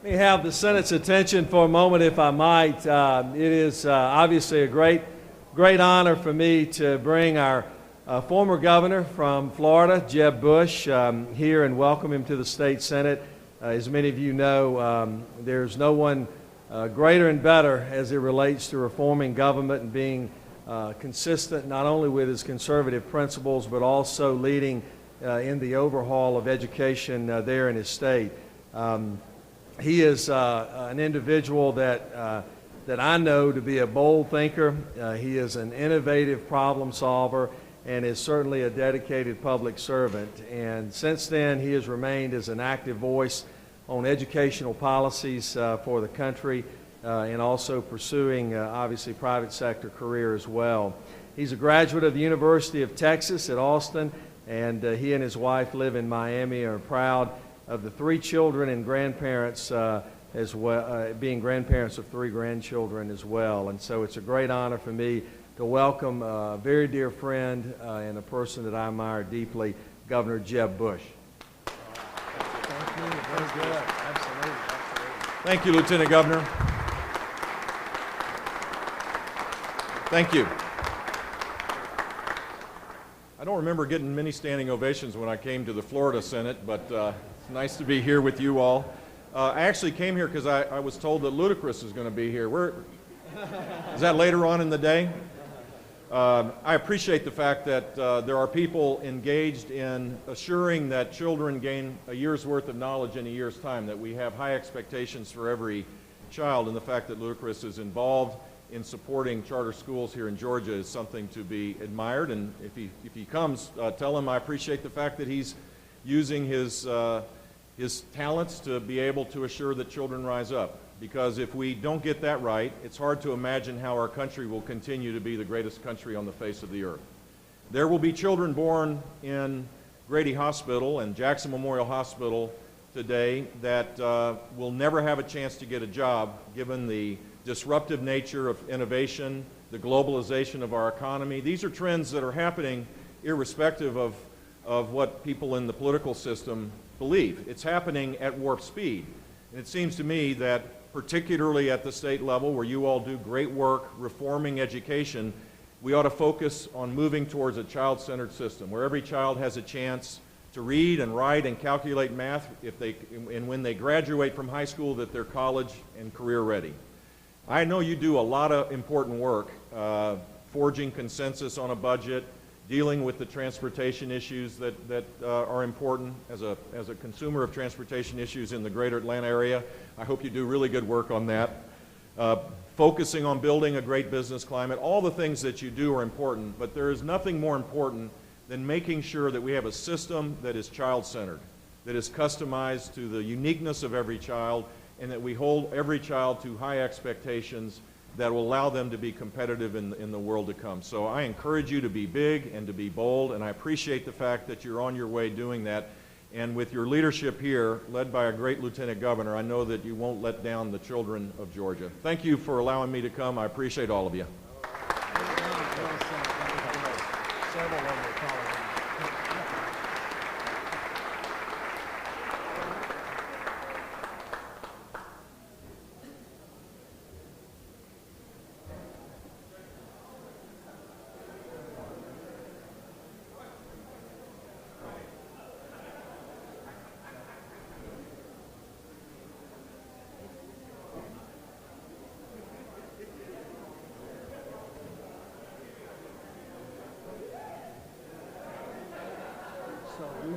Let me have the Senate's attention for a moment, if I might. It is obviously a great honor for me to bring our former governor from Florida, Jeb Bush, here and welcome him to the State Senate. As many of you know, there's no one greater and better as it relates to reforming government and being consistent not only with his conservative principles, but also leading in the overhaul of education there in his state. He is an individual that I know to be a bold thinker. He is an innovative problem solver and is certainly a dedicated public servant. And since then, he has remained as an active voice on educational policies for the country and also pursuing, obviously, private sector career as well. He's a graduate of the University of Texas at Austin, and he and his wife live in Miami and are proud of the 3 children and grandparents as well, being grandparents of 3 grandchildren as well. And so it's a great honor for me to welcome a very dear friend and a person that I admire deeply, Governor Jeb Bush. Thank you. Very good. Absolutely. Thank you, Lieutenant Governor. Thank you. I don't remember getting many standing ovations when I came to the Florida Senate, but it's nice to be here with you all. I actually came here because I was told that Ludacris is going to be here. Is that later on in the day? I appreciate the fact that there are people engaged in assuring that children gain a year's worth of knowledge in a year's time, that we have high expectations for every child, and the fact that Ludacris is involved in supporting charter schools here in Georgia is something to be admired. And if he comes, tell him I appreciate the fact that he's using his talents to be able to assure that children rise up. Because if we don't get that right, it's hard to imagine how our country will continue to be the greatest country on the face of the earth. There will be children born in Grady Hospital and Jackson Memorial Hospital today that will never have a chance to get a job given the disruptive nature of innovation, the globalization of our economy. These are trends that are happening irrespective of what people in the political system believe. It's happening at warp speed. And it seems to me that particularly at the state level, where you all do great work reforming education, we ought to focus on moving towards a child-centered system where every child has a chance to read and write and calculate math and when they graduate from high school that they're college and career ready. I know you do a lot of important work, forging consensus on a budget, dealing with the transportation issues that are important as a consumer of transportation issues in the greater Atlanta area. I hope you do really good work on that. Focusing on building a great business climate. All the things that you do are important, but there is nothing more important than making sure that we have a system that is child-centered, that is customized to the uniqueness of every child, and that we hold every child to high expectations that will allow them to be competitive in the world to come. So I encourage you to be big and to be bold, and I appreciate the fact that you're on your way doing that. And with your leadership here, led by a great Lieutenant Governor, I know that you won't let down the children of Georgia. Thank you for allowing me to come. I appreciate all of you. So we